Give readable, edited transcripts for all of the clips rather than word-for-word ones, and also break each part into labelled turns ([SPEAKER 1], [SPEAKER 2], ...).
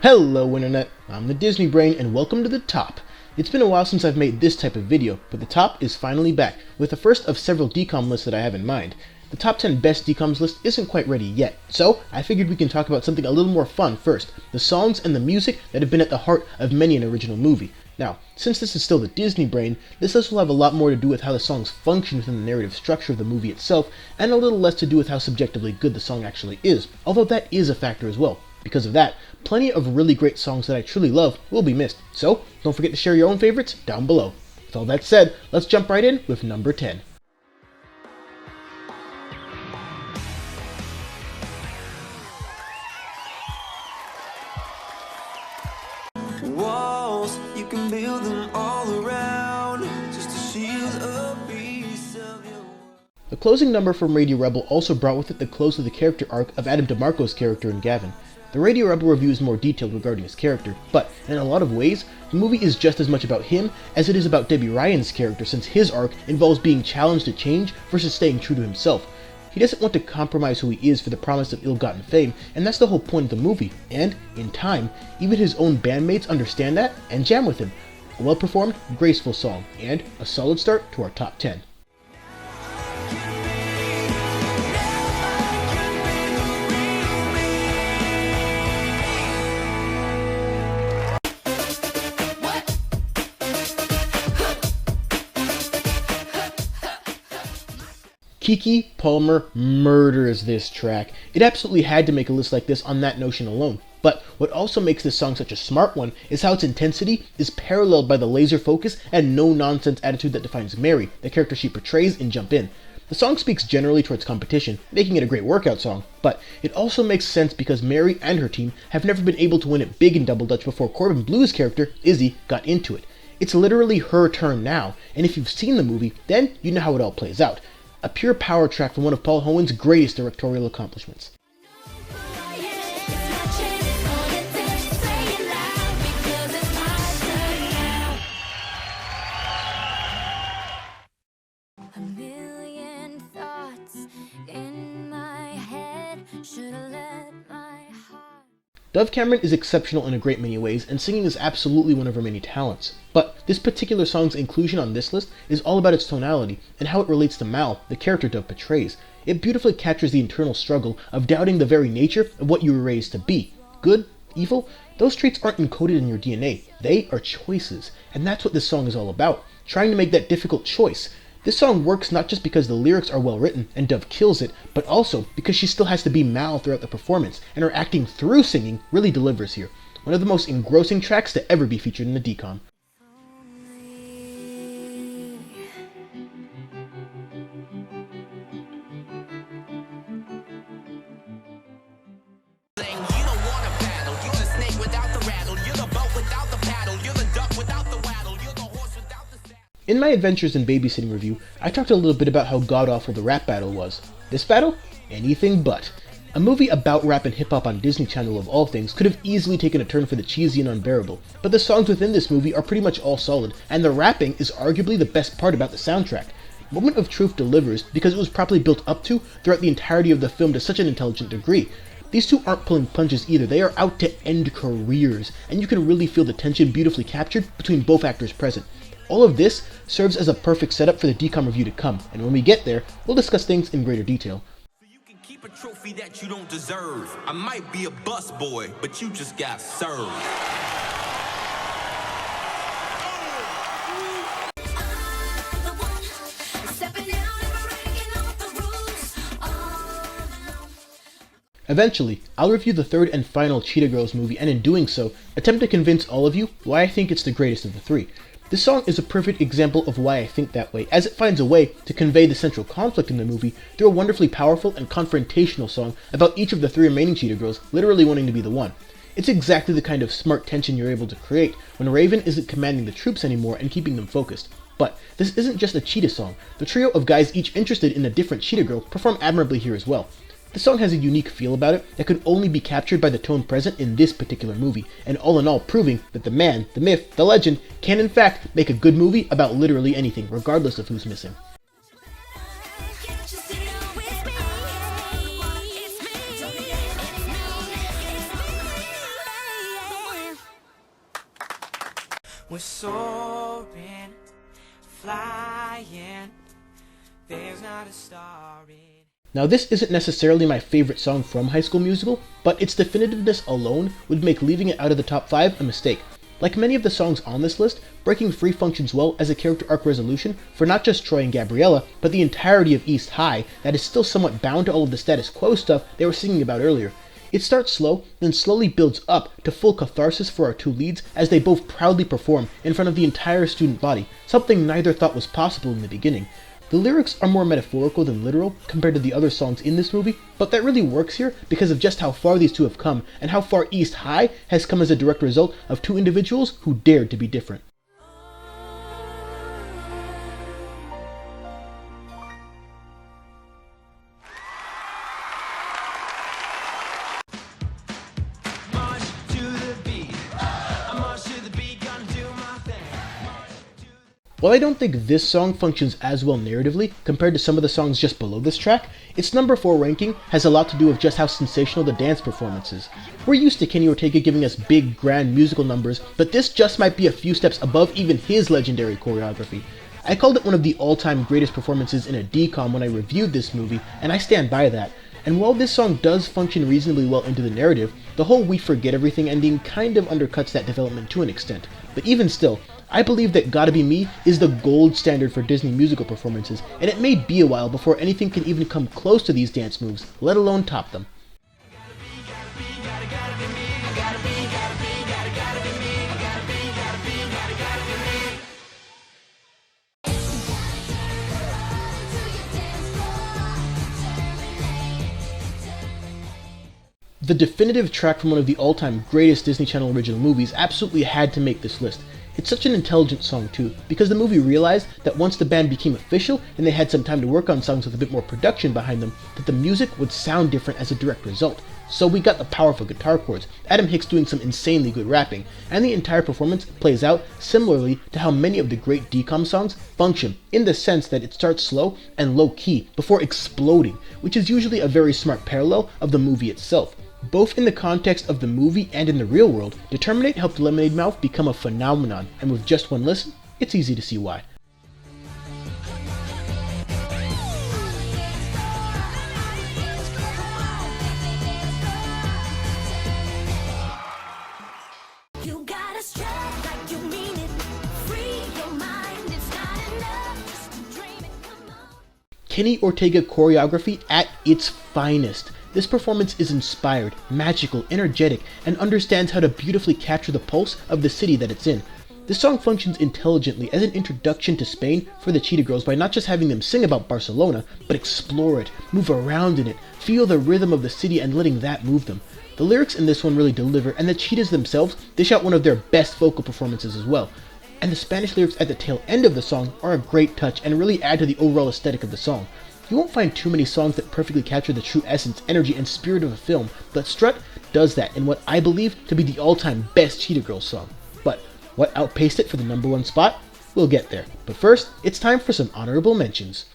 [SPEAKER 1] Hello Internet, I'm the Disney Brain and welcome to The Top. It's been a while since I've made this type of video, but The Top is finally back, with the first of several DCOM lists that I have in mind. The top 10 best DCOMs list isn't quite ready yet, so I figured we can talk about something a little more fun first, the songs and the music that have been at the heart of many an original movie. Now, since this is still the Disney Brain, this list will have a lot more to do with how the songs function within the narrative structure of the movie itself, and a little less to do with how subjectively good the song actually is, although that is a factor as well. Because of that, plenty of really great songs that I truly love will be missed, so don't forget to share your own favorites down below. With all that said, let's jump right in with number 10.
[SPEAKER 2] Walls, you can build them all around, just to shield a piece of your...
[SPEAKER 1] The closing number from Radio Rebel also brought with it the close of the character arc of Adam DeMarco's character in Gavin. The Radio Rebel review is more detailed regarding his character, but in a lot of ways, the movie is just as much about him as it is about Debbie Ryan's character, since his arc involves being challenged to change versus staying true to himself. He doesn't want to compromise who he is for the promise of ill-gotten fame, and that's the whole point of the movie, and, in time, even his own bandmates understand that and jam with him. A well-performed, graceful song, and a solid start to our top 10. Keke Palmer murders this track. It absolutely had to make a list like this on that notion alone. But what also makes this song such a smart one is how its intensity is paralleled by the laser focus and no-nonsense attitude that defines Mary, the character she portrays in Jump In. The song speaks generally towards competition, making it a great workout song, but it also makes sense because Mary and her team have never been able to win it big in Double Dutch before Corbin Blue's character, Izzy, got into it. It's literally her turn now, and if you've seen the movie, then you know how it all plays out. A pure power track from one of Paul Hoen's greatest directorial accomplishments.
[SPEAKER 3] A million thoughts in my head, should've let my heart...
[SPEAKER 1] Dove Cameron is exceptional in a great many ways, and singing is absolutely one of her many talents. But this particular song's inclusion on this list is all about its tonality, and how it relates to Mal, the character Dove portrays. It beautifully captures the internal struggle of doubting the very nature of what you were raised to be. Good, evil, those traits aren't encoded in your DNA. They are choices, and that's what this song is all about, trying to make that difficult choice. This song works not just because the lyrics are well written and Dove kills it, but also because she still has to be Mal throughout the performance, and her acting through singing really delivers here. One of the most engrossing tracks to ever be featured in a DCOM. In my Adventures in Babysitting review, I talked a little bit about how god-awful the rap battle was. This battle? Anything but. A movie about rap and hip-hop on Disney Channel of all things could have easily taken a turn for the cheesy and unbearable, but the songs within this movie are pretty much all solid, and the rapping is arguably the best part about the soundtrack. Moment of Truth delivers because it was properly built up to throughout the entirety of the film to such an intelligent degree. These two aren't pulling punches either, they are out to end careers, and you can really feel the tension beautifully captured between both actors present. All of this serves as a perfect setup for the DCOM review to come, and when we get there, we'll discuss things in greater detail.
[SPEAKER 2] So you can keep a trophy that you don't deserve. I might be a bus boy, but you just got served.
[SPEAKER 1] Eventually, I'll review the third and final Cheetah Girls movie, and in doing so, attempt to convince all of you why I think it's the greatest of the three. This song is a perfect example of why I think that way, as it finds a way to convey the central conflict in the movie through a wonderfully powerful and confrontational song about each of the three remaining Cheetah Girls literally wanting to be the one. It's exactly the kind of smart tension you're able to create when Raven isn't commanding the troops anymore and keeping them focused. But this isn't just a cheetah song. The trio of guys each interested in a different cheetah girl perform admirably here as well. The song has a unique feel about it that could only be captured by the tone present in this particular movie, and all in all proving that the man, the myth, the legend can in fact make a good movie about literally anything, regardless of who's missing.
[SPEAKER 4] We're soaring, flying. There's not a star in.
[SPEAKER 1] Now this isn't necessarily my favorite song from High School Musical, but its definitiveness alone would make leaving it out of the top 5 a mistake. Like many of the songs on this list, Breaking Free functions well as a character arc resolution for not just Troy and Gabriella, but the entirety of East High that is still somewhat bound to all of the status quo stuff they were singing about earlier. It starts slow, then slowly builds up to full catharsis for our two leads as they both proudly perform in front of the entire student body, something neither thought was possible in the beginning. The lyrics are more metaphorical than literal compared to the other songs in this movie, but that really works here because of just how far these two have come and how far East High has come as a direct result of two individuals who dared to be different.
[SPEAKER 2] March to the beat. I march to the beat, gonna do my thing.
[SPEAKER 1] While I don't think this song functions as well narratively compared to some of the songs just below this track, its number 4 ranking has a lot to do with just how sensational the dance performance is. We're used to Kenny Ortega giving us big, grand musical numbers, but this just might be a few steps above even his legendary choreography. I called it one of the all-time greatest performances in a DCOM when I reviewed this movie, and I stand by that. And while this song does function reasonably well into the narrative, the whole "we forget everything" ending kind of undercuts that development to an extent. But even still, I believe that Gotta Be Me is the gold standard for Disney musical performances, and it may be a while before anything can even come close to these dance moves, let alone top them. The definitive track from one of the all-time greatest Disney Channel original movies absolutely had to make this list. It's such an intelligent song too, because the movie realized that once the band became official and they had some time to work on songs with a bit more production behind them, that the music would sound different as a direct result. So we got the powerful guitar chords, Adam Hicks doing some insanely good rapping, and the entire performance plays out similarly to how many of the great DCOM songs function, in the sense that it starts slow and low-key before exploding, which is usually a very smart parallel of the movie itself. Both in the context of the movie and in the real world, Determinate helped Lemonade Mouth become a phenomenon, and with just one listen, it's easy to see why.
[SPEAKER 3] You gotta strut like you mean it. Free your mind, it's not enough just to dream it, come on.
[SPEAKER 1] Kenny Ortega choreography at its finest. This performance is inspired, magical, energetic, and understands how to beautifully capture the pulse of the city that it's in. This song functions intelligently as an introduction to Spain for the Cheetah Girls by not just having them sing about Barcelona, but explore it, move around in it, feel the rhythm of the city and letting that move them. The lyrics in this one really deliver, and the Cheetahs themselves dish out one of their best vocal performances as well. And the Spanish lyrics at the tail end of the song are a great touch and really add to the overall aesthetic of the song. You won't find too many songs that perfectly capture the true essence, energy, and spirit of a film, but Strut does that in what I believe to be the all-time best Cheetah Girls song. But what outpaced it for the number 1 spot? We'll get there. But first, it's time for some honorable mentions.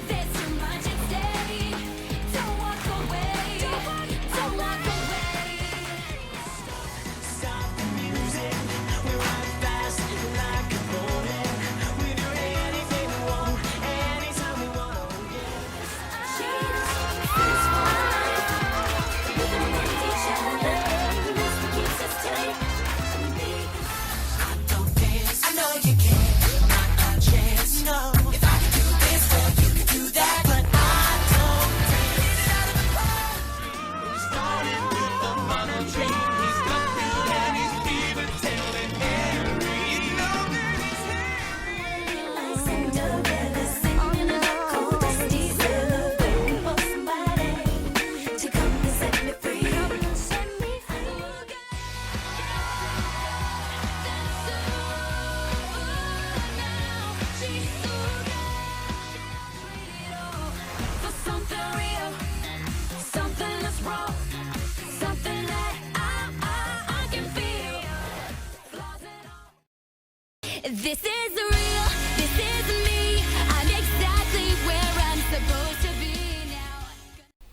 [SPEAKER 3] There's too much at stake. Don't walk away. Don't walk away.
[SPEAKER 4] Stop the music. We ride fast like a bullet. We do anything we want.
[SPEAKER 3] This is real, this is me. I'm exactly where I'm supposed to be now.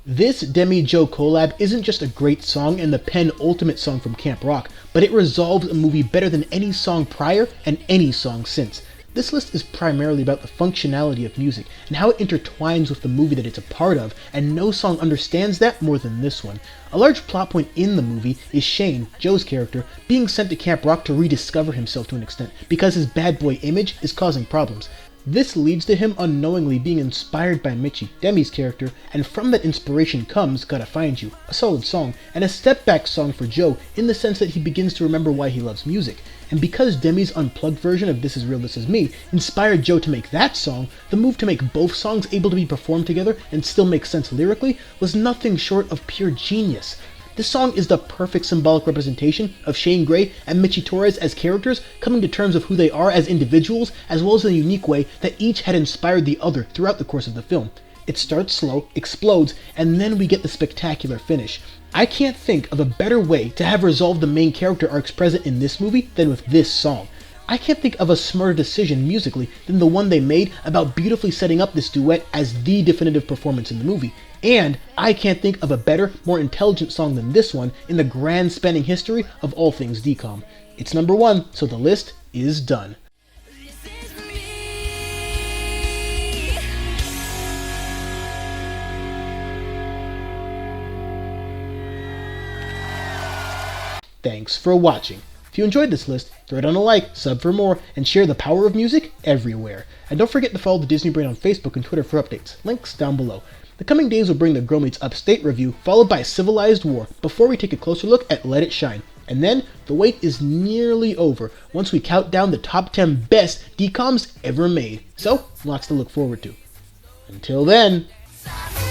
[SPEAKER 1] This Demi Joe collab isn't just a great song and the penultimate song from Camp Rock, but it resolves a movie better than any song prior and any song since. This list is primarily about the functionality of music and how it intertwines with the movie that it's a part of, and no song understands that more than this one. A large plot point in the movie is Shane, Joe's character, being sent to Camp Rock to rediscover himself to an extent because his bad boy image is causing problems. This leads to him unknowingly being inspired by Mitchie, Demi's character, and from that inspiration comes Gotta Find You, a solid song, and a step back song for Joe in the sense that he begins to remember why he loves music. And because Demi's unplugged version of This Is Real, This Is Me inspired Joe to make that song, the move to make both songs able to be performed together and still make sense lyrically was nothing short of pure genius. This song is the perfect symbolic representation of Shane Gray and Mitchie Torres as characters coming to terms of who they are as individuals, as well as the unique way that each had inspired the other throughout the course of the film. It starts slow, explodes, and then we get the spectacular finish. I can't think of a better way to have resolved the main character arcs present in this movie than with this song. I can't think of a smarter decision musically than the one they made about beautifully setting up this duet as the definitive performance in the movie. And I can't think of a better, more intelligent song than this one in the grand spanning history of all things DCOM. It's number one, so the list is done.
[SPEAKER 3] This is me.
[SPEAKER 1] Thanks for watching. If you enjoyed this list, throw it on a like, sub for more, and share the power of music everywhere. And don't forget to follow the Disney Brain on Facebook and Twitter for updates. Links down below. The coming days will bring the Girl Meets Upstate review, followed by Civilized War, before we take a closer look at Let It Shine. And then, the wait is nearly over once we count down the top 10 best DCOMs ever made. So, lots to look forward to. Until then...
[SPEAKER 3] Stop.